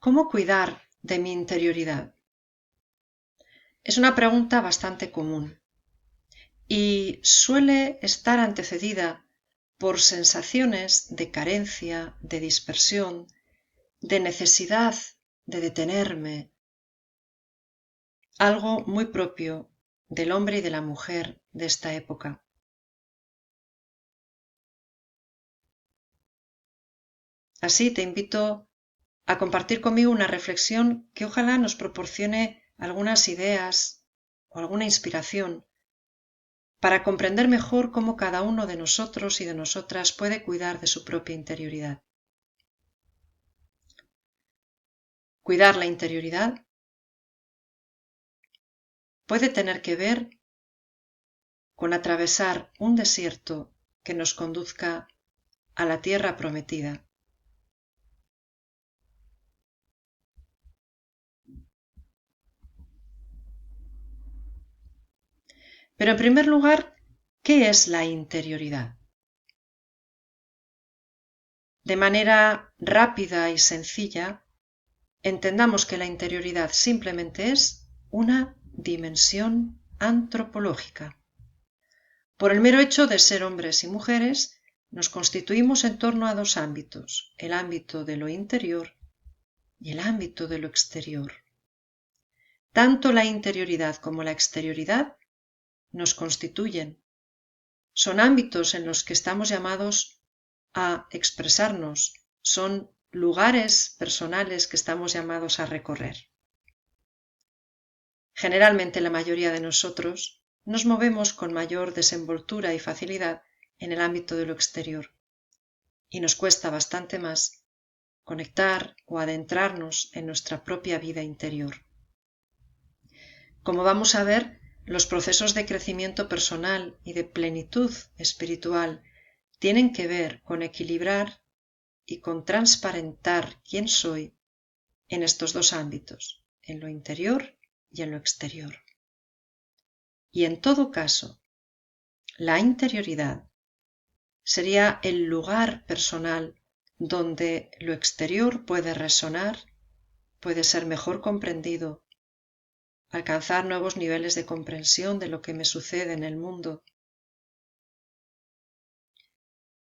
¿Cómo cuidar de mi interioridad? Es una pregunta bastante común y suele estar antecedida por sensaciones de carencia, de dispersión, de necesidad de detenerme, algo muy propio del hombre y de la mujer de esta época. Así te invito a compartir conmigo una reflexión que ojalá nos proporcione algunas ideas o alguna inspiración para comprender mejor cómo cada uno de nosotros y de nosotras puede cuidar de su propia interioridad. Cuidar la interioridad puede tener que ver con atravesar un desierto que nos conduzca a la tierra prometida. Pero en primer lugar, ¿qué es la interioridad? De manera rápida y sencilla, entendamos que la interioridad simplemente es una dimensión antropológica. Por el mero hecho de ser hombres y mujeres, nos constituimos en torno a dos ámbitos, el ámbito de lo interior y el ámbito de lo exterior. Tanto la interioridad como la exterioridad nos constituyen. Son ámbitos en los que estamos llamados a expresarnos, son lugares personales que estamos llamados a recorrer. Generalmente la mayoría de nosotros nos movemos con mayor desenvoltura y facilidad en el ámbito de lo exterior y nos cuesta bastante más conectar o adentrarnos en nuestra propia vida interior. Como vamos a ver, los procesos de crecimiento personal y de plenitud espiritual tienen que ver con equilibrar y con transparentar quién soy en estos dos ámbitos, en lo interior y en lo exterior. Y en todo caso, la interioridad sería el lugar personal donde lo exterior puede resonar, puede ser mejor comprendido, alcanzar nuevos niveles de comprensión de lo que me sucede en el mundo.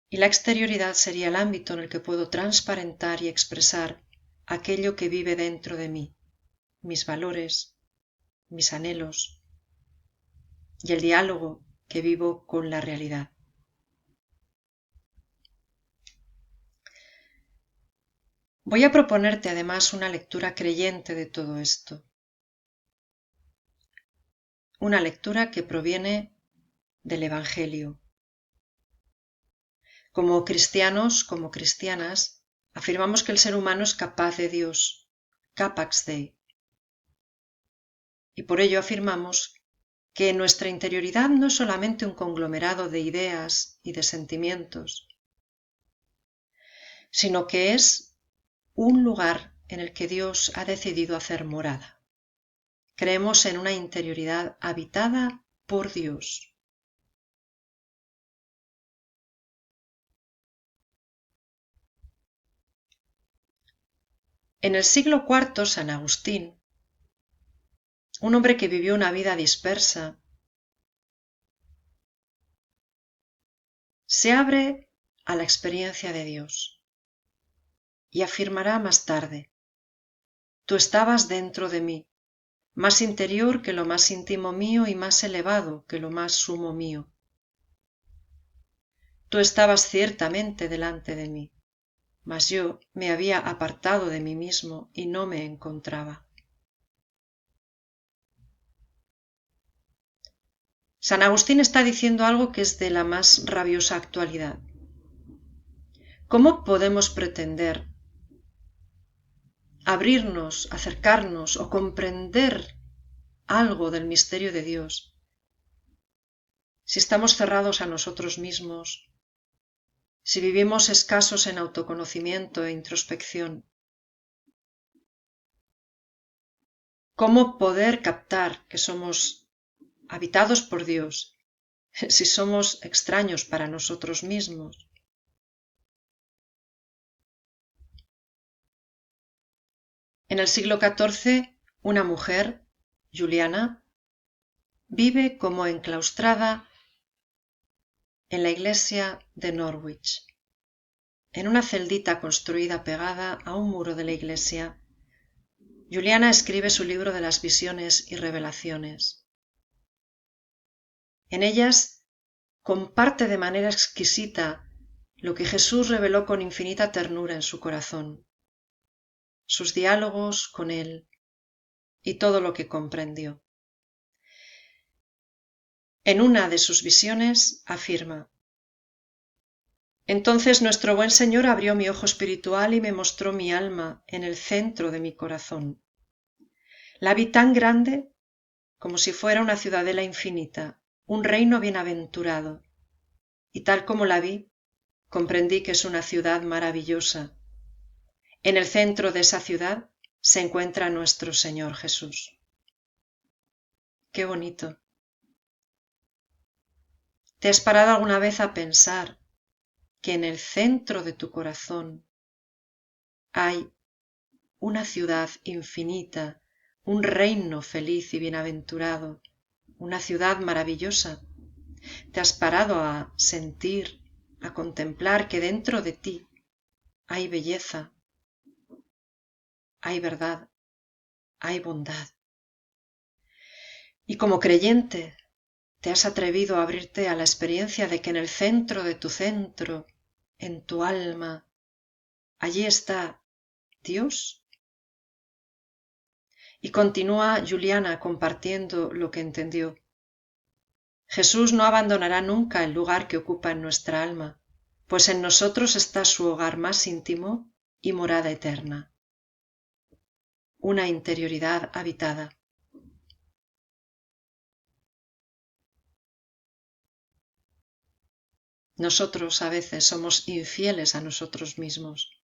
Y la exterioridad sería el ámbito en el que puedo transparentar y expresar aquello que vive dentro de mí, mis valores, mis anhelos y el diálogo que vivo con la realidad. Voy a proponerte además una lectura creyente de todo esto. Una lectura que proviene del Evangelio. Como cristianos, como cristianas, afirmamos que el ser humano es capaz de Dios, capax Dei. Y por ello afirmamos que nuestra interioridad no es solamente un conglomerado de ideas y de sentimientos, sino que es un lugar en el que Dios ha decidido hacer morada. Creemos en una interioridad habitada por Dios. En el siglo IV, San Agustín, un hombre que vivió una vida dispersa, se abre a la experiencia de Dios y afirmará más tarde: tú estabas dentro de mí, más interior que lo más íntimo mío y más elevado que lo más sumo mío. Tú estabas ciertamente delante de mí, mas yo me había apartado de mí mismo y no me encontraba. San Agustín está diciendo algo que es de la más rabiosa actualidad. ¿Cómo podemos pretender abrirnos, acercarnos o comprender algo del misterio de Dios si estamos cerrados a nosotros mismos, si vivimos escasos en autoconocimiento e introspección? ¿Cómo poder captar que somos habitados por Dios si somos extraños para nosotros mismos? En el siglo XIV, una mujer, Juliana, vive como enclaustrada en la iglesia de Norwich, en una celdita construida pegada a un muro de la iglesia. Juliana escribe su libro de las visiones y revelaciones. En ellas comparte de manera exquisita lo que Jesús reveló con infinita ternura en su corazón, sus diálogos con él y todo lo que comprendió. En una de sus visiones afirma: entonces nuestro buen Señor abrió mi ojo espiritual y me mostró mi alma en el centro de mi corazón. La vi tan grande como si fuera una ciudadela infinita, un reino bienaventurado, y tal como la vi, comprendí que es una ciudad maravillosa. En el centro de esa ciudad se encuentra nuestro Señor Jesús. ¡Qué bonito! ¿Te has parado alguna vez a pensar que en el centro de tu corazón hay una ciudad infinita, un reino feliz y bienaventurado, una ciudad maravillosa? ¿Te has parado a sentir, a contemplar que dentro de ti hay belleza, hay verdad, hay bondad? Y como creyente, ¿te has atrevido a abrirte a la experiencia de que en el centro de tu centro, en tu alma, allí está Dios? Y continúa Juliana compartiendo lo que entendió. Jesús no abandonará nunca el lugar que ocupa en nuestra alma, pues en nosotros está su hogar más íntimo y morada eterna, una interioridad habitada. Nosotros a veces somos infieles a nosotros mismos.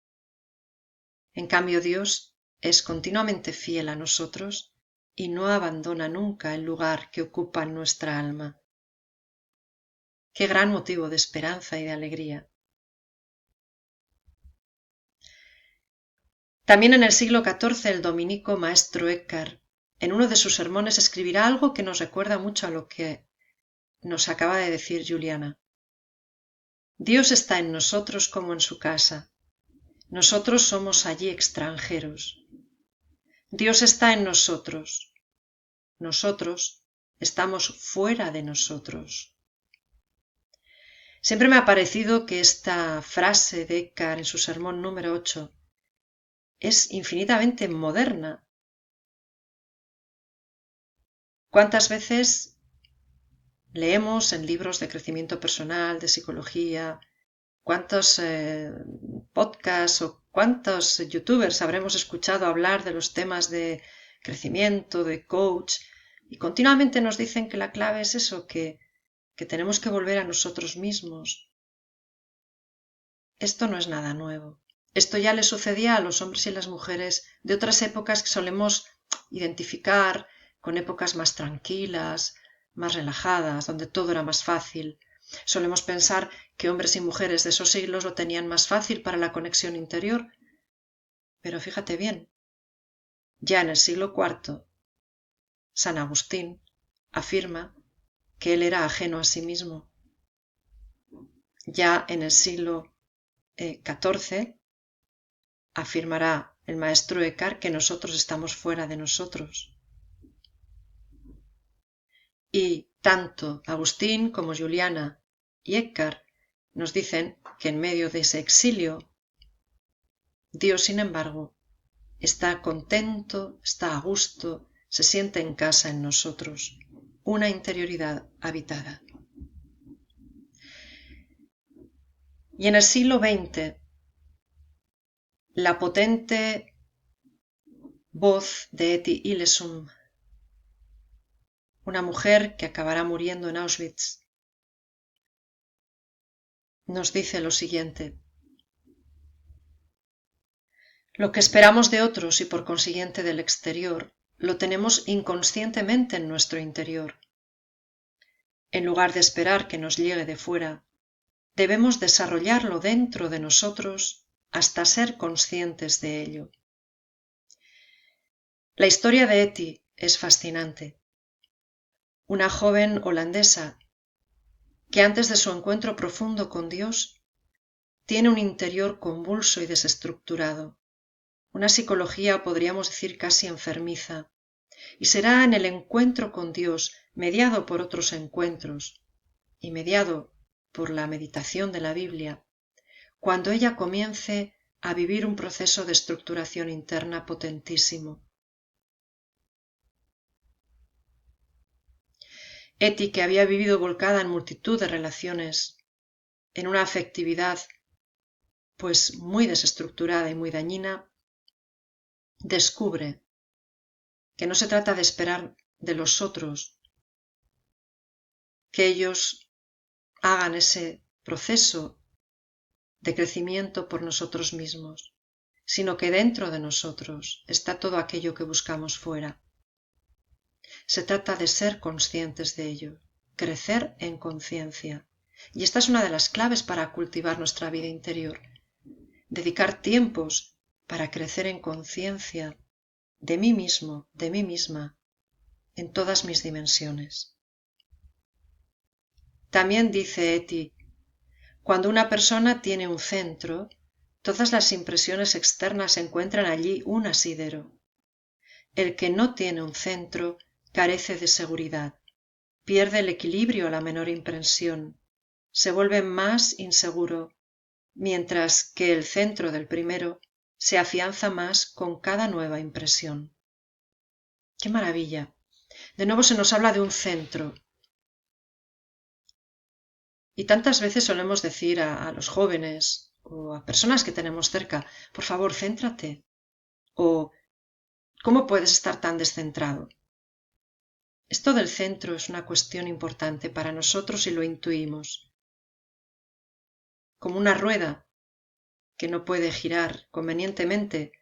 En cambio, Dios es continuamente fiel a nosotros y no abandona nunca el lugar que ocupa en nuestra alma. Qué gran motivo de esperanza y de alegría. También en el siglo XIV el dominico maestro Eckhart, en uno de sus sermones, escribirá algo que nos recuerda mucho a lo que nos acaba de decir Juliana. Dios está en nosotros como en su casa. Nosotros somos allí extranjeros. Dios está en nosotros. Nosotros estamos fuera de nosotros. Siempre me ha parecido que esta frase de Eckhart en su sermón número 8 es infinitamente moderna. ¿Cuántas veces leemos en libros de crecimiento personal, de psicología, cuántos podcasts o cuántos youtubers habremos escuchado hablar de los temas de crecimiento, de coach, y continuamente nos dicen que la clave es eso, que tenemos que volver a nosotros mismos? Esto no es nada nuevo. Esto ya le sucedía a los hombres y las mujeres de otras épocas que solemos identificar con épocas más tranquilas, más relajadas, donde todo era más fácil. Solemos pensar que hombres y mujeres de esos siglos lo tenían más fácil para la conexión interior. Pero fíjate bien, ya en el siglo IV, San Agustín afirma que él era ajeno a sí mismo. Ya en el siglo XIV afirmará el maestro Eckhart que nosotros estamos fuera de nosotros. Y tanto Agustín como Juliana y Eckhart nos dicen que en medio de ese exilio, Dios, sin embargo, está contento, está a gusto, se siente en casa en nosotros, una interioridad habitada. Y en el siglo XX, la potente voz de Etty Hillesum, una mujer que acabará muriendo en Auschwitz, nos dice lo siguiente: lo que esperamos de otros y por consiguiente del exterior, lo tenemos inconscientemente en nuestro interior. En lugar de esperar que nos llegue de fuera, debemos desarrollarlo dentro de nosotros hasta ser conscientes de ello. La historia de Etty es fascinante. Una joven holandesa que antes de su encuentro profundo con Dios tiene un interior convulso y desestructurado, una psicología podríamos decir casi enfermiza, y será en el encuentro con Dios, mediado por otros encuentros y mediado por la meditación de la Biblia, cuando ella comience a vivir un proceso de estructuración interna potentísimo. Etty, que había vivido volcada en multitud de relaciones, en una afectividad pues muy desestructurada y muy dañina, descubre que no se trata de esperar de los otros que ellos hagan ese proceso de crecimiento por nosotros mismos, sino que dentro de nosotros está todo aquello que buscamos fuera. Se trata de ser conscientes de ello, crecer en conciencia. Y esta es una de las claves para cultivar nuestra vida interior. Dedicar tiempos para crecer en conciencia de mí mismo, de mí misma, en todas mis dimensiones. También dice Etty, cuando una persona tiene un centro, todas las impresiones externas encuentran allí un asidero. El que no tiene un centro carece de seguridad, pierde el equilibrio a la menor impresión, se vuelve más inseguro, mientras que el centro del primero se afianza más con cada nueva impresión. ¡Qué maravilla! De nuevo se nos habla de un centro. Y tantas veces solemos decir a los jóvenes o a personas que tenemos cerca, por favor, céntrate. O, ¿cómo puedes estar tan descentrado? Esto del centro es una cuestión importante para nosotros y lo intuimos. Como una rueda que no puede girar convenientemente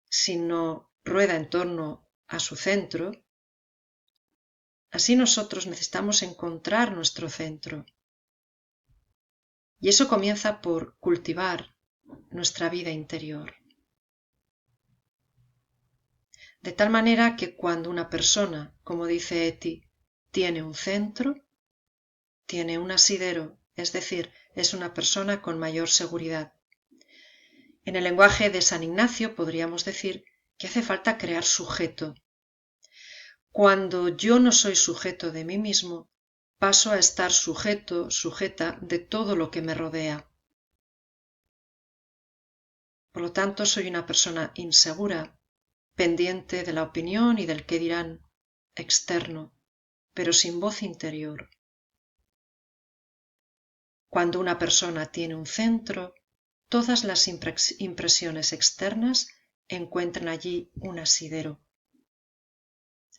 si no rueda en torno a su centro, así nosotros necesitamos encontrar nuestro centro. Y eso comienza por cultivar nuestra vida interior. De tal manera que cuando una persona, como dice Etty, tiene un centro, tiene un asidero, es decir, es una persona con mayor seguridad. En el lenguaje de San Ignacio podríamos decir que hace falta crear sujeto. Cuando yo no soy sujeto de mí mismo, paso a estar sujeto, sujeta de todo lo que me rodea. Por lo tanto, soy una persona insegura, pendiente de la opinión y del qué dirán, externo, pero sin voz interior. Cuando una persona tiene un centro, todas las impresiones externas encuentran allí un asidero.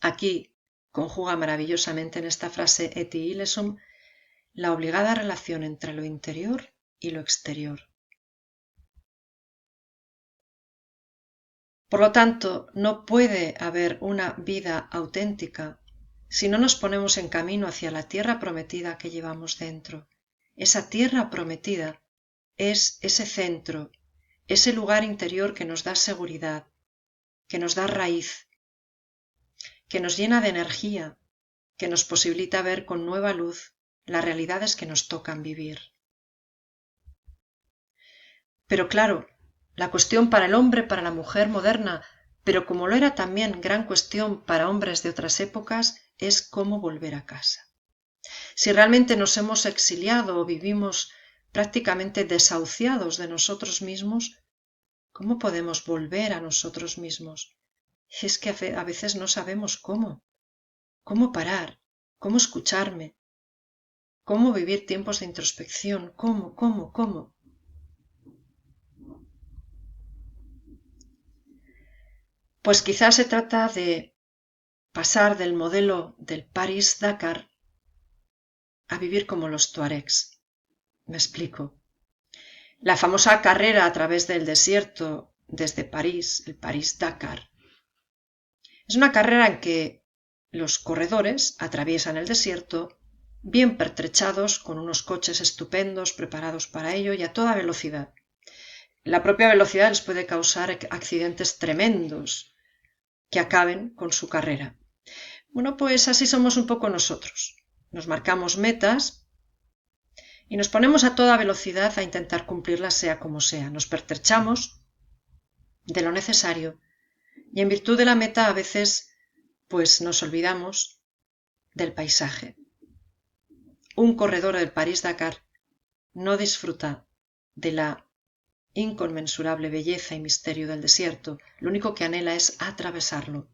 Aquí conjuga maravillosamente en esta frase Etty Hillesum la obligada relación entre lo interior y lo exterior. Por lo tanto, no puede haber una vida auténtica si no nos ponemos en camino hacia la tierra prometida que llevamos dentro. Esa tierra prometida es ese centro, ese lugar interior que nos da seguridad, que nos da raíz, que nos llena de energía, que nos posibilita ver con nueva luz las realidades que nos tocan vivir. Pero claro, la cuestión para el hombre, para la mujer moderna, pero como lo era también gran cuestión para hombres de otras épocas, es cómo volver a casa. Si realmente nos hemos exiliado o vivimos prácticamente desahuciados de nosotros mismos, ¿cómo podemos volver a nosotros mismos? Es que a veces no sabemos cómo parar, cómo escucharme, cómo vivir tiempos de introspección, cómo. Pues quizás se trata de pasar del modelo del París-Dakar a vivir como los tuaregs. Me explico. La famosa carrera a través del desierto desde París, el París-Dakar, es una carrera en que los corredores atraviesan el desierto bien pertrechados con unos coches estupendos preparados para ello y a toda velocidad. La propia velocidad les puede causar accidentes tremendos, que acaben con su carrera. Bueno, pues así somos un poco nosotros. Nos marcamos metas y nos ponemos a toda velocidad a intentar cumplirlas sea como sea. Nos pertrechamos de lo necesario y en virtud de la meta a veces pues nos olvidamos del paisaje. Un corredor del París-Dakar no disfruta de la inconmensurable belleza y misterio del desierto, lo único que anhela es atravesarlo.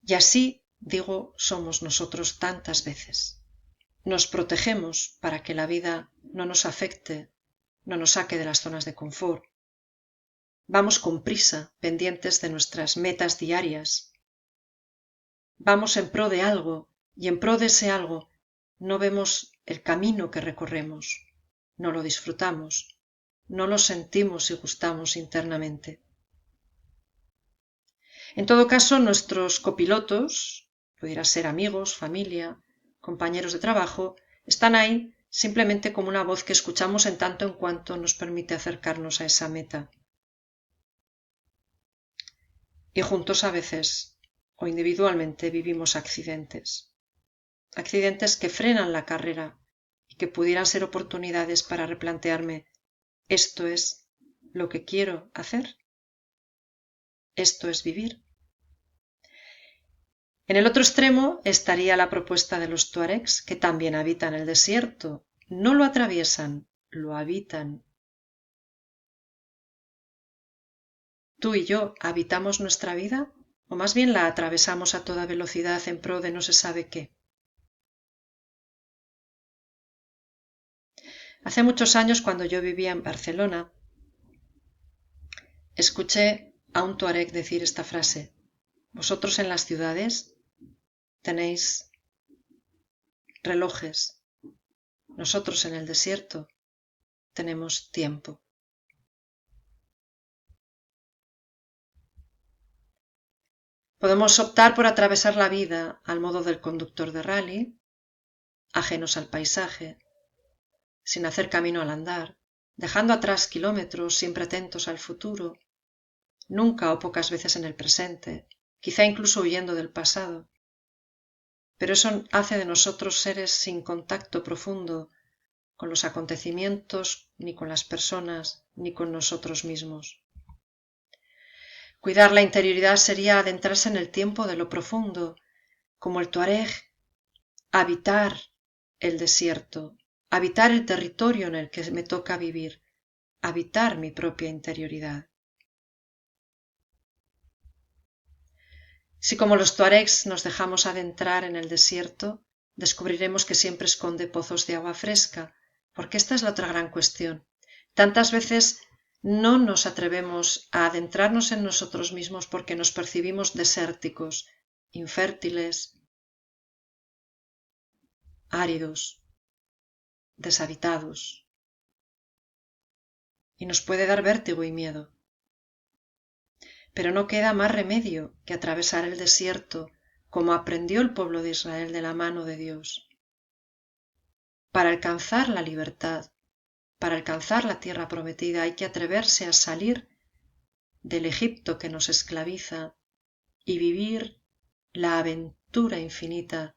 Y así, digo, somos nosotros tantas veces. Nos protegemos para que la vida no nos afecte, no nos saque de las zonas de confort. Vamos con prisa, pendientes de nuestras metas diarias. Vamos en pro de algo, y en pro de ese algo no vemos el camino que recorremos, no lo disfrutamos, no lo sentimos y gustamos internamente. En todo caso, nuestros copilotos, pudiera ser amigos, familia, compañeros de trabajo, están ahí simplemente como una voz que escuchamos en tanto en cuanto nos permite acercarnos a esa meta. Y juntos a veces, o individualmente, vivimos accidentes que frenan la carrera y que pudieran ser oportunidades para replantearme: ¿esto es lo que quiero hacer? ¿Esto es vivir? En el otro extremo estaría la propuesta de los tuaregs, que también habitan el desierto. No lo atraviesan, lo habitan. ¿Tú y yo habitamos nuestra vida? ¿O más bien la atravesamos a toda velocidad en pro de no se sabe qué? Hace muchos años, cuando yo vivía en Barcelona, escuché a un tuareg decir esta frase: vosotros en las ciudades tenéis relojes, nosotros en el desierto tenemos tiempo. Podemos optar por atravesar la vida al modo del conductor de rally, ajenos al paisaje, sin hacer camino al andar, dejando atrás kilómetros, siempre atentos al futuro, nunca o pocas veces en el presente, quizá incluso huyendo del pasado. Pero eso hace de nosotros seres sin contacto profundo con los acontecimientos, ni con las personas, ni con nosotros mismos. Cuidar la interioridad sería adentrarse en el tiempo de lo profundo, como el tuareg, habitar el desierto, habitar el territorio en el que me toca vivir, habitar mi propia interioridad. Si como los tuaregs nos dejamos adentrar en el desierto, descubriremos que siempre esconde pozos de agua fresca, porque esta es la otra gran cuestión. Tantas veces no nos atrevemos a adentrarnos en nosotros mismos porque nos percibimos desérticos, infértiles, áridos, deshabitados. Y nos puede dar vértigo y miedo. Pero no queda más remedio que atravesar el desierto como aprendió el pueblo de Israel de la mano de Dios. Para alcanzar la libertad, para alcanzar la tierra prometida, hay que atreverse a salir del Egipto que nos esclaviza y vivir la aventura infinita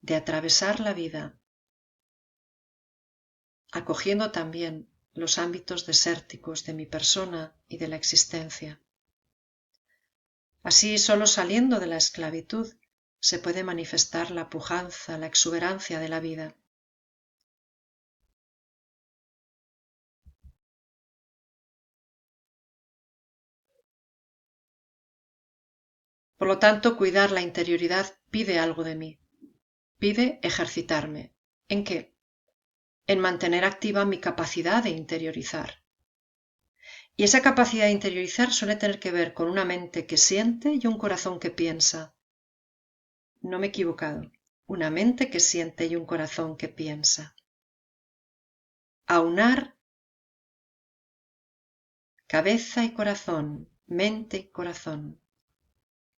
de atravesar la vida, acogiendo también los ámbitos desérticos de mi persona y de la existencia. Así, solo saliendo de la esclavitud se puede manifestar la pujanza, la exuberancia de la vida. Por lo tanto, cuidar la interioridad pide algo de mí, pide ejercitarme. ¿En qué? En mantener activa mi capacidad de interiorizar. Y esa capacidad de interiorizar suele tener que ver con una mente que siente y un corazón que piensa. No me he equivocado. Una mente que siente y un corazón que piensa. Aunar cabeza y corazón, mente y corazón.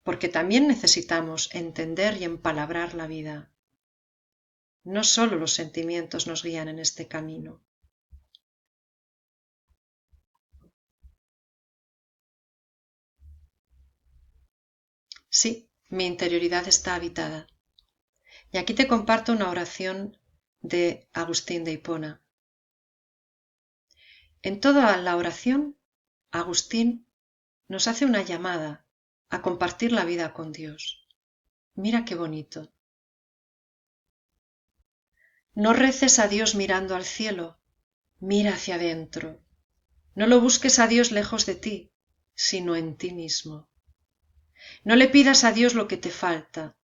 Porque también necesitamos entender y empalabrar la vida. No solo los sentimientos nos guían en este camino. Sí, mi interioridad está habitada. Y aquí te comparto una oración de Agustín de Hipona. En toda la oración, Agustín nos hace una llamada a compartir la vida con Dios. Mira qué bonito. No reces a Dios mirando al cielo, mira hacia adentro. No lo busques a Dios lejos de ti, sino en ti mismo. No le pidas a Dios lo que te falta.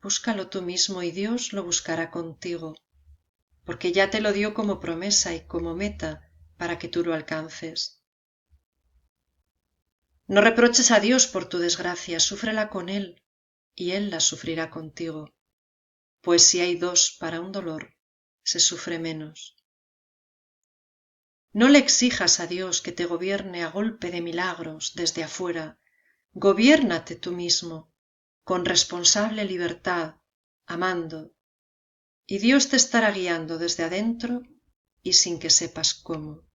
Búscalo tú mismo y Dios lo buscará contigo, porque ya te lo dio como promesa y como meta para que tú lo alcances. No reproches a Dios por tu desgracia, súfrela con Él, y Él la sufrirá contigo, pues si hay dos para un dolor, se sufre menos. No le exijas a Dios que te gobierne a golpe de milagros desde afuera, gobiérnate tú mismo, con responsable libertad, amando, y Dios te estará guiando desde adentro y sin que sepas cómo.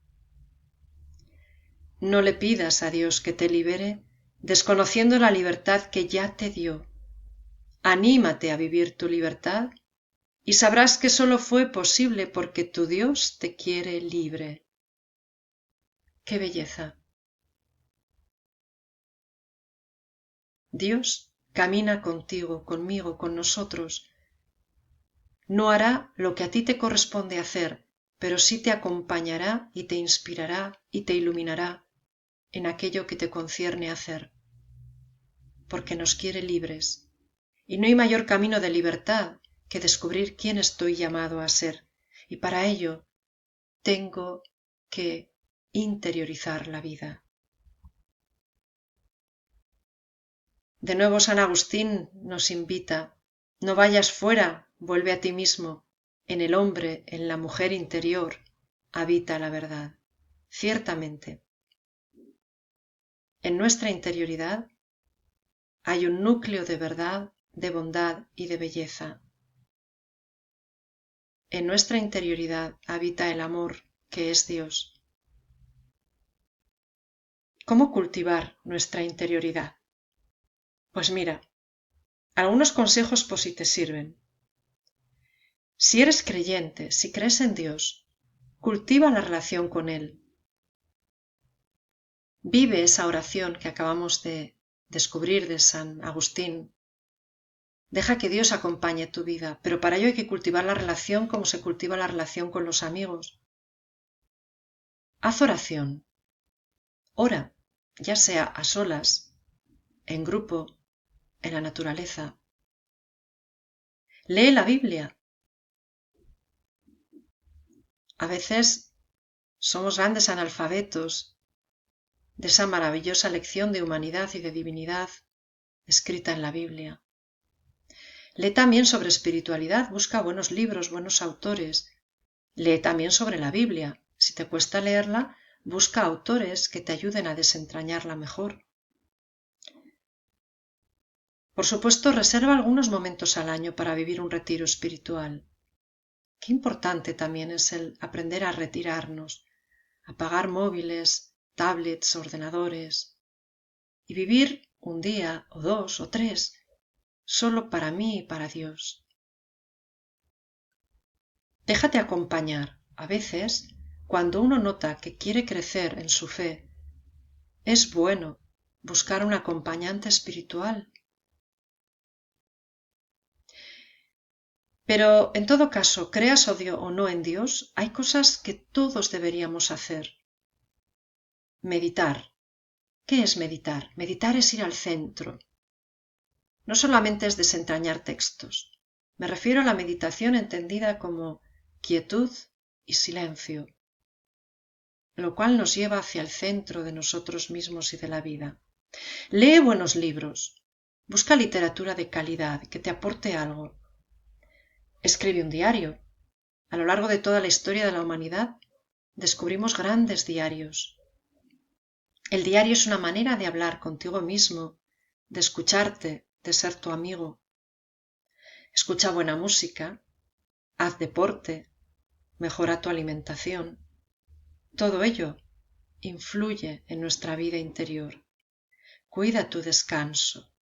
No le pidas a Dios que te libere, desconociendo la libertad que ya te dio. Anímate a vivir tu libertad y sabrás que solo fue posible porque tu Dios te quiere libre. ¡Qué belleza! Dios camina contigo, conmigo, con nosotros. No hará lo que a ti te corresponde hacer, pero sí te acompañará y te inspirará y te iluminará en aquello que te concierne hacer, porque nos quiere libres. Y no hay mayor camino de libertad que descubrir quién estoy llamado a ser, y para ello tengo que interiorizar la vida. De nuevo San Agustín nos invita, no vayas fuera, vuelve a ti mismo, en el hombre, en la mujer interior, habita la verdad. Ciertamente, en nuestra interioridad hay un núcleo de verdad, de bondad y de belleza. En nuestra interioridad habita el amor, que es Dios. ¿Cómo cultivar nuestra interioridad? Pues mira, algunos consejos por si te sirven. Si eres creyente, si crees en Dios, cultiva la relación con Él. Vive esa oración que acabamos de descubrir de San Agustín. Deja que Dios acompañe tu vida, pero para ello hay que cultivar la relación como se cultiva la relación con los amigos. Haz oración. Ora, ya sea a solas, en grupo, en la naturaleza. Lee la Biblia. A veces somos grandes analfabetos de esa maravillosa lección de humanidad y de divinidad escrita en la Biblia. Lee también sobre espiritualidad, busca buenos libros, buenos autores. Lee también sobre la Biblia. Si te cuesta leerla, busca autores que te ayuden a desentrañarla mejor. Por supuesto, reserva algunos momentos al año para vivir un retiro espiritual. Qué importante también es el aprender a retirarnos, apagar móviles, tablets, ordenadores y vivir un día o dos o tres solo para mí y para Dios. Déjate acompañar. A veces, cuando uno nota que quiere crecer en su fe, es bueno buscar un acompañante espiritual. Pero, en todo caso, creas o no en Dios, hay cosas que todos deberíamos hacer. Meditar. ¿Qué es meditar? Meditar es ir al centro. No solamente es desentrañar textos. Me refiero a la meditación entendida como quietud y silencio, lo cual nos lleva hacia el centro de nosotros mismos y de la vida. Lee buenos libros. Busca literatura de calidad que te aporte algo. Escribe un diario. A lo largo de toda la historia de la humanidad descubrimos grandes diarios. El diario es una manera de hablar contigo mismo, de escucharte, de ser tu amigo. Escucha buena música, haz deporte, mejora tu alimentación. Todo ello influye en nuestra vida interior. Cuida tu descanso.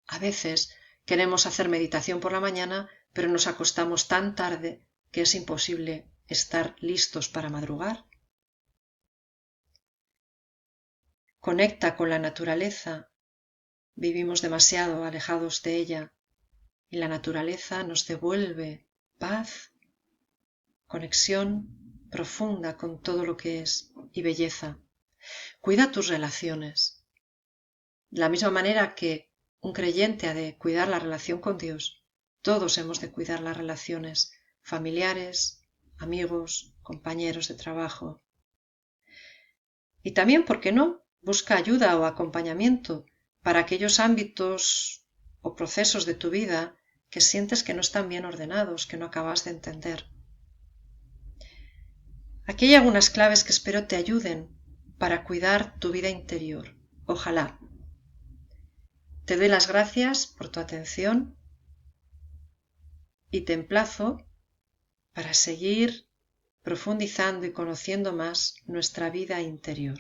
A veces queremos hacer meditación por la mañana, pero nos acostamos tan tarde que es imposible estar listos para madrugar. Conecta con la naturaleza. Vivimos demasiado alejados de ella y la naturaleza nos devuelve paz, conexión profunda con todo lo que es y belleza. Cuida tus relaciones. De la misma manera que un creyente ha de cuidar la relación con Dios, todos hemos de cuidar las relaciones familiares, amigos, compañeros de trabajo. Y también, ¿por qué no?, busca ayuda o acompañamiento para aquellos ámbitos o procesos de tu vida que sientes que no están bien ordenados, que no acabas de entender. Aquí hay algunas claves que espero te ayuden para cuidar tu vida interior. Ojalá. Te doy las gracias por tu atención y te emplazo para seguir profundizando y conociendo más nuestra vida interior.